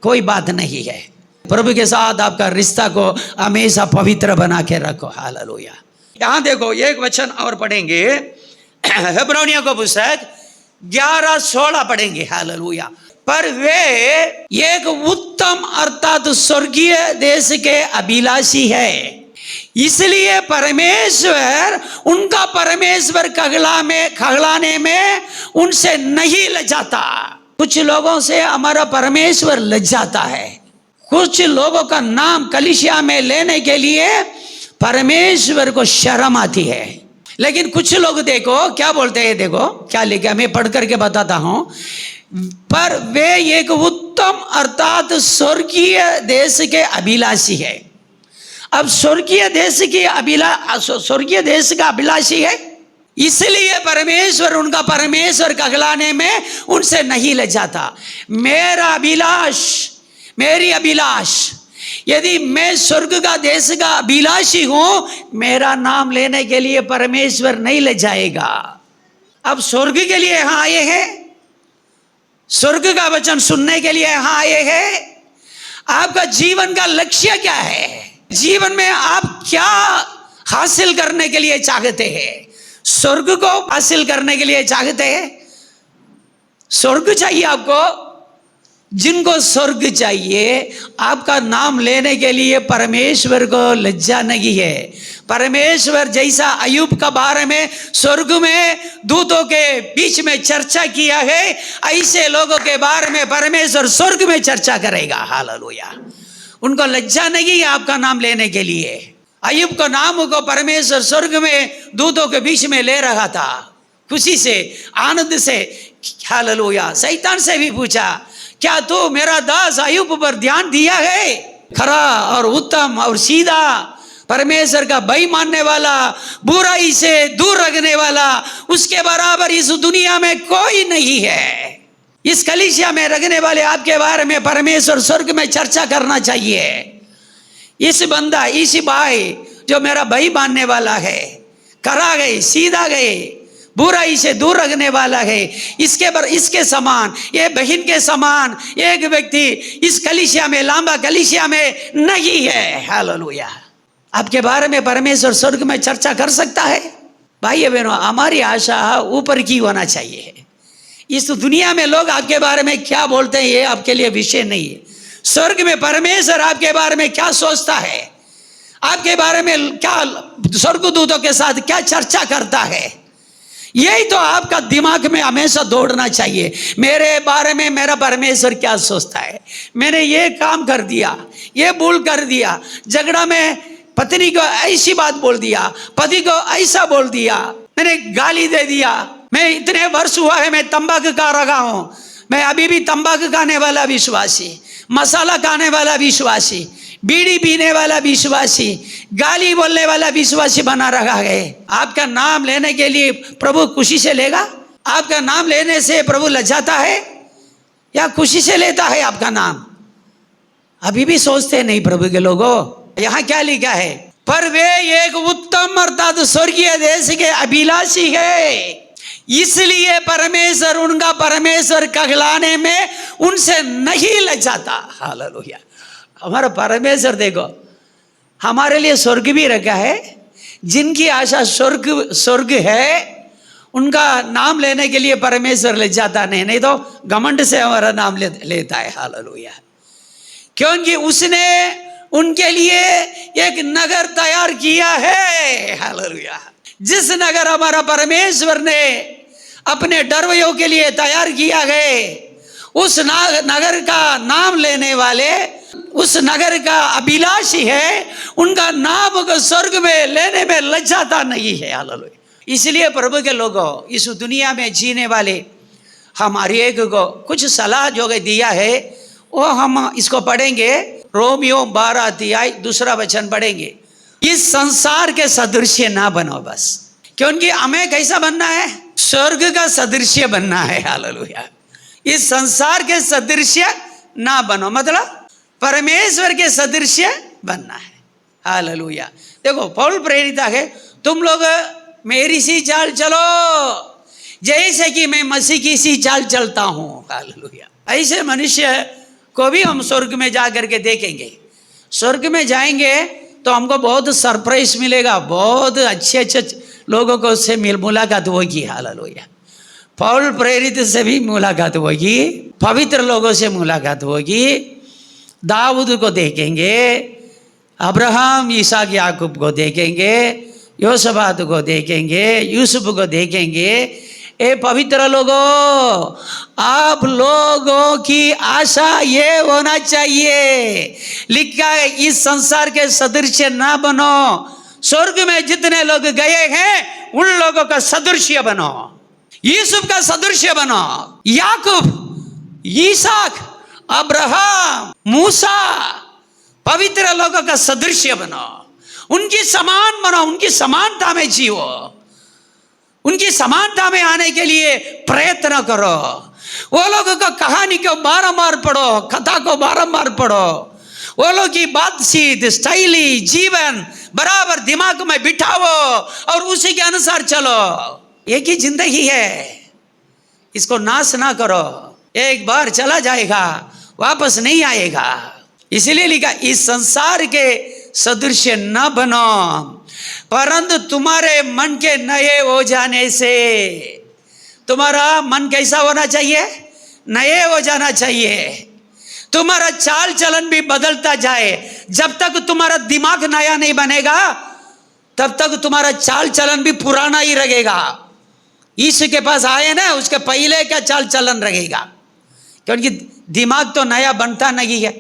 S1: कोई बात नहीं है। प्रभु के साथ आपका रिश्ता को हमेशा पवित्र बना के रखो। हालेलुया। यहाँ देखो एक वचन और पढ़ेंगे, हेब्रोनियों को पुस्तक 11:16 पढ़ेंगे। हालेलुया। पर वे एक उत्तम अर्थात स्वर्गीय देश के अभिलाषी है, इसलिए परमेश्वर उनका परमेश्वर कहलाने में उनसे नहीं लजाता। कुछ लोगों से हमारा परमेश्वर लजाता है, कुछ लोगों का नाम कलीसिया में लेने के लिए परमेश्वर को शर्म आती है। लेकिन कुछ लोग देखो क्या बोलते हैं, देखो क्या लिखा, मैं पढ़ करके बताता हूं। पर वे एक उत्तम अर्थात स्वर्गीय देश के अभिलाषी है। अब स्वर्गीय देश का अभिलाषी है, इसलिए परमेश्वर उनका परमेश्वर कहलाने में उनसे नहीं लजाता। मेरी अभिलाष, यदि मैं स्वर्ग का देश का अभिलाषी हूं, मेरा नाम लेने के लिए परमेश्वर नहीं ले जाएगा। अब स्वर्ग के लिए यहां आए हैं, स्वर्ग का वचन सुनने के लिए यहां आए हैं। आपका जीवन का लक्ष्य क्या है? जीवन में आप क्या हासिल करने के लिए चाहते हैं? स्वर्ग को हासिल करने के लिए चाहते हैं? स्वर्ग चाहिए आपको, जिनको स्वर्ग चाहिए, आपका नाम लेने के लिए परमेश्वर को लज्जा नहीं है। परमेश्वर जैसा अय्यूब का बारे में स्वर्ग में दूतों के बीच में चर्चा किया है, ऐसे लोगों के बारे में परमेश्वर स्वर्ग में चर्चा करेगा। हालेलुया। उनको लज्जा नहीं है आपका नाम लेने के लिए। अय्यूब को नाम को परमेश्वर स्वर्ग में दूतों के बीच में ले रहा था, खुशी से, आनंद से। हालेलुया। शैतान से भी पूछा, क्या तू मेरा दास अय्यूब पर ध्यान दिया है? खरा और उत्तम और सीधा, परमेश्वर का भय मानने वाला, बुराई से दूर रखने वाला, उसके बराबर इस दुनिया में कोई नहीं है। इस कलीसिया में रखने वाले आपके बारे में परमेश्वर स्वर्ग में चर्चा करना चाहिए। इस बंदा, इस भाई जो मेरा भय मानने वाला है, करा गए, सीधा गए, बुराई से दूर रखने वाला है, इसके समान, ये बहन के समान एक व्यक्ति इस कलीसिया में, लांबा कलीसिया में नहीं है। हालेलुया। आपके बारे में परमेश्वर स्वर्ग में चर्चा कर सकता है। भाई बहनों, हमारी आशा ऊपर की होना चाहिए। इस दुनिया में लोग आपके बारे में क्या बोलते हैं ये आपके लिए विषय नहीं है। स्वर्ग में परमेश्वर आपके बारे में क्या सोचता है, आपके बारे में क्या स्वर्गदूतों के साथ क्या चर्चा करता है, यही तो आपका दिमाग में हमेशा दौड़ना चाहिए। मेरे बारे में मेरा परमेश्वर क्या सोचता है, मैंने ये काम कर दिया, ये भूल कर दिया, झगड़ा में पत्नी को ऐसी बात बोल दिया, पति को ऐसा बोल दिया, मैंने गाली दे दिया, मैं इतने वर्ष हुआ है मैं तंबाकू खा रहा हूं, मैं अभी भी तंबाकू खाने वाला विश्वासी, मसाला खाने वाला विश्वासी, बीड़ी पीने वाला विश्वासी, गाली बोलने वाला विश्वासी बना रहा है। आपका नाम लेने के लिए प्रभु खुशी से लेगा? आपका नाम लेने से प्रभु लज्जाता है या खुशी से लेता है आपका नाम? अभी भी सोचते नहीं प्रभु के लोगों। यहाँ क्या लिखा है? पर वे एक उत्तम अर्थात स्वर्गीय देश के अभिलाषी है, इसलिए परमेश्वर उनका परमेश्वर कहलाने में उनसे नहीं लज्जाता। हालेलुया। हमारा परमेश्वर देखो, हमारे लिए स्वर्ग भी रखा है। जिनकी आशा स्वर्ग है उनका नाम लेने के लिए परमेश्वर लज्जाता नहीं तो घमंड से हमारा नाम लेता है। हालेलुया। क्योंकि उसने उनके लिए एक नगर तैयार किया है। हालेलुया। जिस नगर हमारा परमेश्वर ने अपने डरवैयों के लिए तैयार किया है, उस नगर का नाम लेने वाले, उस नगर का अभिलाषी है, उनका नाम को स्वर्ग में लेने में लज्जाता नहीं है। हालेलुया। इसलिए प्रभु के लोगों, इस दुनिया में जीने वाले हमारे एक को कुछ सलाह जो दिया है वो हम इसको पढ़ेंगे। रोमियो 12 अध्याय 2 वचन पढ़ेंगे। इस संसार के सदृश्य ना बनो बस, क्योंकि हमें कैसा बनना है? स्वर्ग का सदृश्य बनना है। हालेलुया। इस संसार के सदृश्य ना बनो, मतलब परमेश्वर के सदृश्य बनना है। हालेलुया। देखो पौल प्रेरित है, तुम लोग मेरी सी चाल चलो जैसे कि मैं मसीह की सी चाल चलता हूं। हालेलुया। ऐसे मनुष्य को भी हम स्वर्ग में जा करके देखेंगे। स्वर्ग में जाएंगे तो हमको बहुत सरप्राइज मिलेगा, बहुत अच्छे अच्छे लोगों को से मुलाकात होगी। हालेलुया। पौल प्रेरित से भी मुलाकात होगी, पवित्र लोगों से मुलाकात होगी। दाऊद को देखेंगे, अब्राहम, इसहाक, याकूब को देखेंगे, योशबात को देखेंगे, यूसुफ को देखेंगे। ए पवित्र लोगों, आप लोगों की आशा ये होना चाहिए, लिखा है इस संसार के सदृश्य ना बनो, स्वर्ग में जितने लोग गए हैं उन लोगों का सदृश्य बनो, यूसुफ का सदृश्य बनो, याकूब, इसहाक, अब्राहम, मूसा, पवित्र लोगों का सदृश्य बनो, उनकी समान बनो, उनकी समानता में जियो, उनकी समानता में आने के लिए प्रयत्न करो। वो लोगों का कहानी को बारंबार पढ़ो, कथा को बारंबार पढ़ो, वो लोग की बातचीत, स्टाइली जीवन बराबर दिमाग में बिठाओ और उसी के अनुसार चलो। एक ही जिंदगी है, इसको नाश ना करो, एक बार चला जाएगा, वापस नहीं आएगा। इसलिए लिखा इस संसार के सदृश्य न बनो, परंतु तुम्हारे मन के नए हो जाने से। तुम्हारा मन कैसा होना चाहिए? नए हो जाना चाहिए। तुम्हारा चाल चलन भी बदलता जाए। जब तक तुम्हारा दिमाग नया नहीं बनेगा तब तक तुम्हारा चाल चलन भी पुराना ही रहेगा। यीशु के पास आए ना, उसके पहले का चाल चलन रहेगा, क्योंकि दिमाग तो नया बनता नहीं है।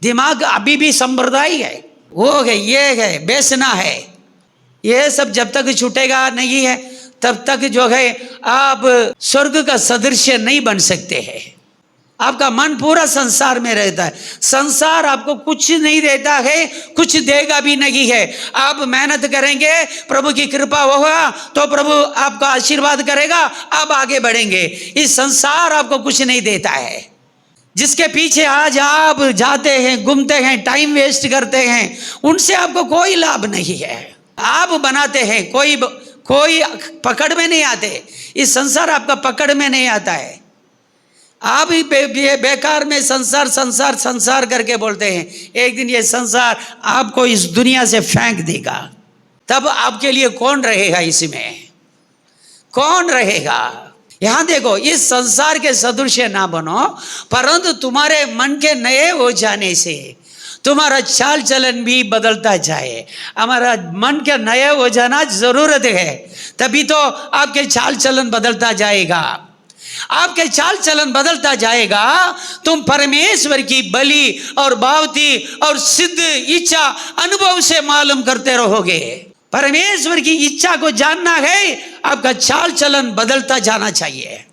S1: दिमाग अभी भी संप्रदाय है, वो है, ये है, बेचना है, ये सब जब तक छूटेगा नहीं है तब तक जो है आप स्वर्ग का सदृश्य नहीं बन सकते हैं। आपका मन पूरा संसार में रहता है। संसार आपको कुछ नहीं देता है, कुछ देगा भी नहीं है। आप मेहनत करेंगे, प्रभु की कृपा होगा तो प्रभु आपका आशीर्वाद करेगा, आप आगे बढ़ेंगे। इस संसार आपको कुछ नहीं देता है। जिसके पीछे आज आप जाते हैं, घूमते हैं, टाइम वेस्ट करते हैं, उनसे आपको कोई लाभ नहीं है। आप बनाते हैं, कोई पकड़ में नहीं आते। इस संसार आपका पकड़ में नहीं आता है। आप ही बेकार में संसार संसार संसार करके बोलते हैं। एक दिन ये संसार आपको इस दुनिया से फेंक देगा, तब आपके लिए कौन रहेगा? इसमें कौन रहेगा? यहां देखो, इस संसार के सदृश्य ना बनो, परंतु तुम्हारे मन के नए हो जाने से तुम्हारा चाल चलन भी बदलता जाए। हमारा मन के नए हो जाना जरूरत है, तभी तो आपके चाल चलन बदलता जाएगा। आपके चाल चलन बदलता जाएगा, तुम परमेश्वर की बलि और भावती और सिद्ध इच्छा अनुभव से मालूम करते रहोगे। परमेश्वर की इच्छा को जानना है, आपका चाल चलन बदलता जाना चाहिए,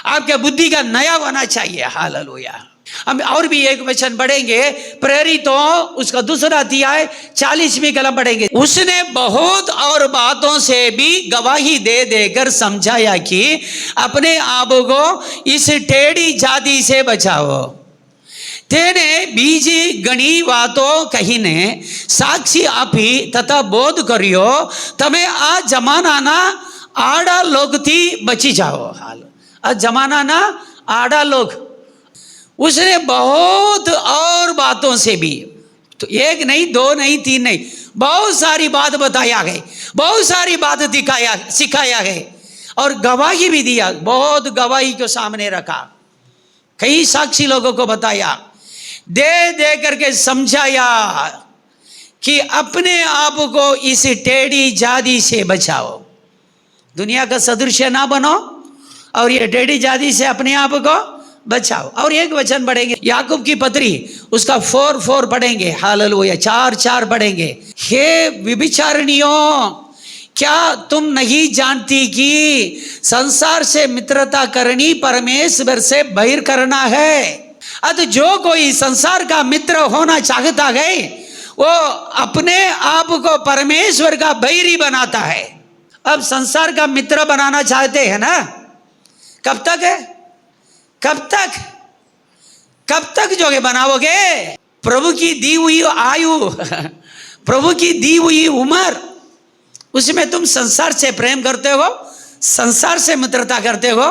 S1: आपके बुद्धि का नया होना चाहिए। हालेलुया। हम और भी एक वचन पढ़ेंगे, प्रेरितों उसका 2 अध्याय 40वीं कलम पढ़ेंगे। उसने बहुत और बातों से भी गवाही दे देकर समझाया कि अपने आप को इस टेढ़ी जाति से बचाओ। तेने बीजी घणी वातों कहीने साक्षी आपी तथा बोध करियो, तमें आ जमाना ना आड़ा लोग थी बची जाओ। हाल आ जमाना ना आड़ा लोग। उसने बहुत और बातों से भी, तो एक नहीं, 2 नहीं, 3 नहीं, बहुत सारी बात बताया गई, बहुत सारी बात सिखाया है और गवाही भी दिया। बहुत गवाही को सामने रखा, कई साक्षी लोगों को बताया, दे करके समझाया कि अपने आप को इस टेढ़ी जाति से बचाओ। दुनिया का सदृश्य ना बनो और ये टेढ़ी जाति से अपने आप को बचाओ। और एक वचन पढ़ेंगे, याकूब की पत्री उसका 4:4 पढ़ेंगे। हालेलुया। 4:4 पढ़ेंगे। हे विभिचारिणियों, क्या तुम नहीं जानती कि संसार से मित्रता करनी परमेश्वर से बहिर करना है? अतः जो कोई संसार का मित्र होना चाहता है वो अपने आप को परमेश्वर का बैरी बनाता है। अब संसार का मित्र बनाना चाहते हैं ना, कब तक है? कब तक जो बनाओगे? प्रभु की दी हुई आयु, प्रभु की दी हुई उम्र, उसमें तुम संसार से प्रेम करते हो, संसार से मित्रता करते हो।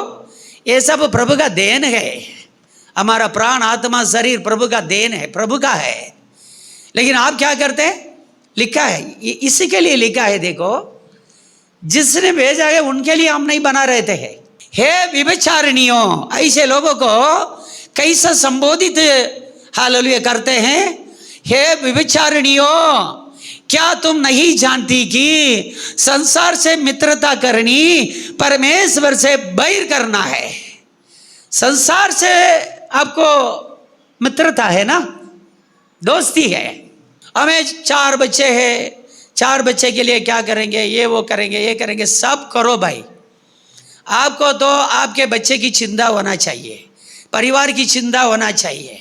S1: ये सब प्रभु का देन है। हमारा प्राण आत्मा शरीर प्रभु का देन है, प्रभु का है। लेकिन आप क्या करते हैं? लिखा है, इसी के लिए लिखा है, देखो जिसने भेजा है उनके लिए हम नहीं बना रहते हैं। हे विभिचारिणियों, ऐसे लोगों को कैसा संबोधित हालेलुया करते हैं? हे विभिचारिणियों, क्या तुम नहीं जानती कि संसार से मित्रता करनी परमेश्वर से बैर करना है? संसार से आपको मित्रता है ना, दोस्ती है। हमें 4 बच्चे हैं, 4 बच्चे के लिए क्या करेंगे? ये वो करेंगे, ये करेंगे, सब करो भाई। आपको तो आपके बच्चे की चिंता होना चाहिए, परिवार की चिंता होना चाहिए,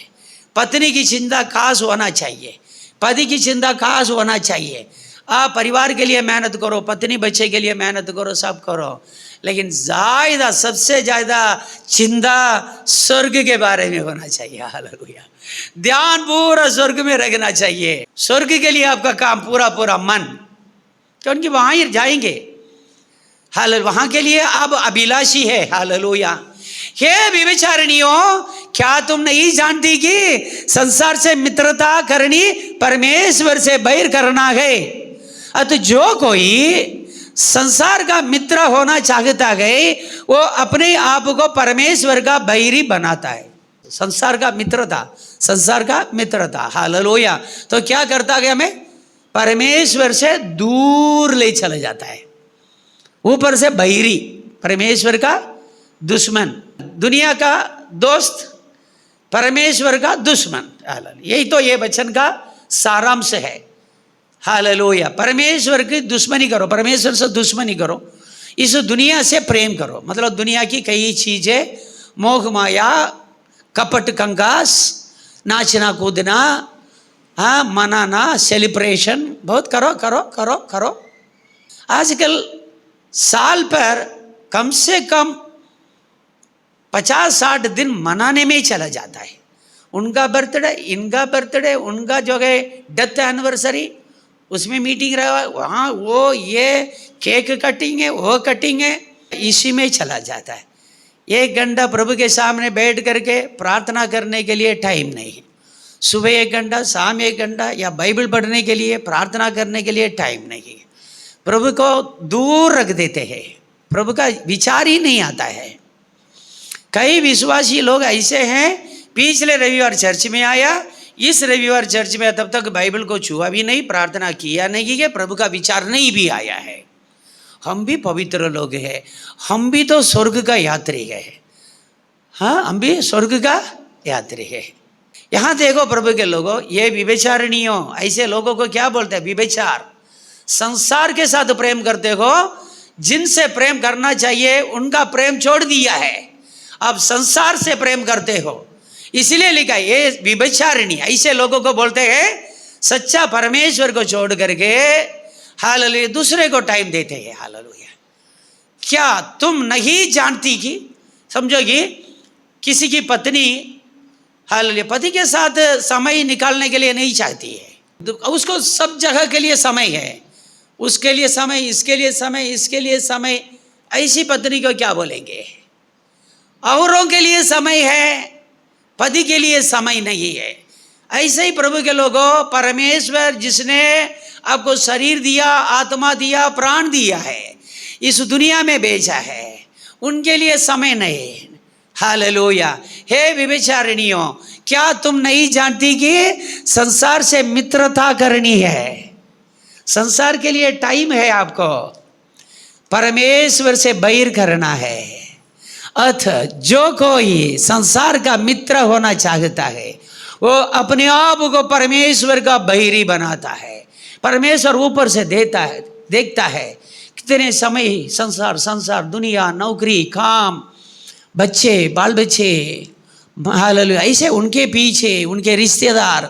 S1: पत्नी की चिंता खास होना चाहिए, पति की चिंता खास होना चाहिए। आप परिवार के लिए मेहनत करो, पत्नी बच्चे के लिए मेहनत करो, सब करो, लेकिन ज़्यादा, सबसे ज़्यादा चिंता स्वर्ग के बारे में होना चाहिए। हालेलुया। ध्यान पूरा स्वर्ग में रखना चाहिए। स्वर्ग के लिए आपका काम पूरा मन, क्योंकि वहाँ ही जाएंगे। हालेलुया। वहाँ के लिए आप अभिलाषी है। हालेलुया। हे विभिचारिणियों, क्या तुम नहीं जानती कि संसार से मित्रता करनी परमेश्वर से बैर करना है? अतः जो कोई संसार का मित्र होना चाहता है वो अपने आप को परमेश्वर का बैरी बनाता है। संसार का मित्र था, संसार का मित्र था। हालेलुया। तो क्या करता गया, हमें परमेश्वर से दूर ले चला जाता है। ऊपर से बैरी, परमेश्वर का दुश्मन, दुनिया का दोस्त, परमेश्वर का दुश्मन। यही तो ये वचन का सारांश है। हालेलुया। परमेश्वर की दुश्मनी करो, परमेश्वर से दुश्मनी करो, इस दुनिया से प्रेम करो। मतलब दुनिया की कई चीजें, मोह माया, कपट कंकास, नाचना कूदना, हाँ, मनाना, सेलिब्रेशन बहुत करो करो करो करो। आजकल साल पर कम से कम 50-60 दिन मनाने में ही चला जाता है। उनका बर्थडे, इनका बर्थडे, उनका जो है डेथ एनिवर्सरी, उसमें मीटिंग रहा, वहाँ वो ये केक कटिंग है, वो कटिंग है, इसी में चला जाता है। 1 घंटा प्रभु के सामने बैठ करके प्रार्थना करने के लिए टाइम नहीं है। सुबह 1 घंटा, शाम 1 घंटा, या बाइबल पढ़ने के लिए, प्रार्थना करने के लिए टाइम नहीं है। प्रभु को दूर रख देते हैं, प्रभु का विचार ही नहीं आता है। कई विश्वासी लोग ऐसे हैं, पिछले रविवार चर्च में आया, इस रविवार चर्च में तब तक बाइबल को छुआ भी नहीं, प्रार्थना किया नहीं है, प्रभु का विचार नहीं भी आया है। हम भी पवित्र लोग हैं, हम भी तो स्वर्ग का यात्री है। हाँ, हम भी स्वर्ग का यात्री है। यहाँ देखो प्रभु के लोगों, ये व्यभिचारिणियों, ऐसे लोगों को क्या बोलते हैं? व्यभिचार। संसार के साथ प्रेम करते हो, जिनसे प्रेम करना चाहिए उनका प्रेम छोड़ दिया है, अब संसार से प्रेम करते हो, इसलिए लिखा है ये व्यभिचारिणी। ऐसे लोगों को बोलते हैं सच्चा परमेश्वर को छोड़ करके हालेलुया दूसरे को टाइम देते हैं। हालेलुया। क्या तुम नहीं जानती कि, समझोगी, किसी की पत्नी हालेलुया पति के साथ समय निकालने के लिए नहीं चाहती है, उसको सब जगह के लिए समय है, उसके लिए समय, इसके लिए समय, इसके लिए समय। ऐसी पत्नी को क्या बोलेंगे? औरों के लिए समय है, पति के लिए समय नहीं है। ऐसे ही प्रभु के लोगों, परमेश्वर जिसने आपको शरीर दिया, आत्मा दिया, प्राण दिया है, इस दुनिया में भेजा है, उनके लिए समय नहीं। हालेलुया। हे व्यभिचारिणियों, क्या तुम नहीं जानती कि संसार से मित्रता करनी है? संसार के लिए टाइम है आपको, परमेश्वर से बैर करना है। अथ जो कोई संसार का मित्र होना चाहता है, वो अपने आप को परमेश्वर का बैरी बनाता है। परमेश्वर ऊपर से देता है, देखता है कितने समय संसार, संसार, दुनिया, नौकरी, काम, बच्चे, बाल बच्चे, हालेलुया, ऐसे उनके पीछे उनके रिश्तेदार,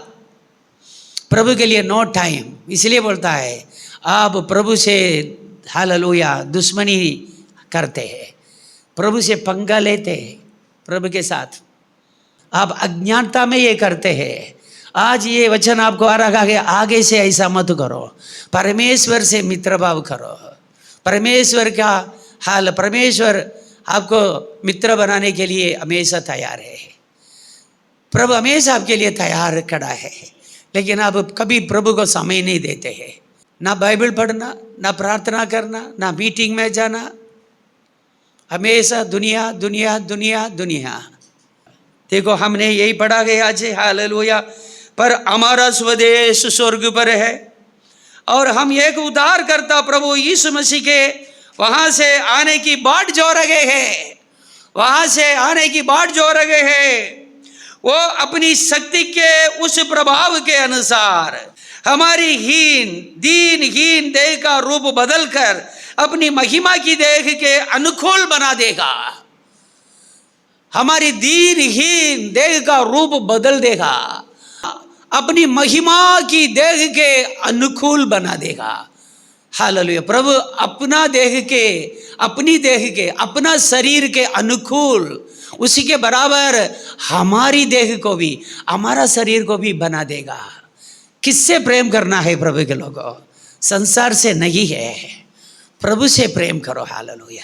S1: प्रभु के लिए नो टाइम। इसलिए बोलता है आप प्रभु से हालेलुया दुश्मनी करते हैं, प्रभु से पंगा लेते हैं, प्रभु के साथ आप अज्ञानता में ये करते हैं। आज ये वचन आपको आ रहा है, आगे से ऐसा मत करो, परमेश्वर से मित्र भाव करो। परमेश्वर का हाल, परमेश्वर आपको मित्र बनाने के लिए हमेशा तैयार है। प्रभु हमेशा आपके लिए तैयार खड़ा है, लेकिन आप कभी प्रभु को समय नहीं देते हैं। ना बाइबल पढ़ना, ना प्रार्थना करना, ना मीटिंग में जाना, हमेशा दुनिया दुनिया दुनिया दुनिया। देखो हमने यही पढ़ा गया आज, हालेलुया, पर हमारा स्वदेश स्वर्ग पर है और हम एक उद्धारकर्ता प्रभु यीशु मसीह के वहाँ से आने की बाट जो रहे हैं, वहाँ से आने की बाट जो रहे हैं, वो अपनी शक्ति के उस प्रभाव के अनुसार हमारी दीनहीन देह का रूप बदलकर अपनी महिमा की देह के अनुकूल बना देगा। हमारी दीनहीन देह का रूप बदल देगा, अपनी महिमा की देह के अनुकूल बना देगा। हालेलुया। प्रभु अपना देह के, अपनी देह के, अपना शरीर के अनुकूल, उसी के बराबर हमारी देह को भी, हमारा शरीर को भी बना देगा। किससे प्रेम करना है प्रभु के लोगों? संसार से नहीं है, प्रभु से प्रेम करो। हालेलुया।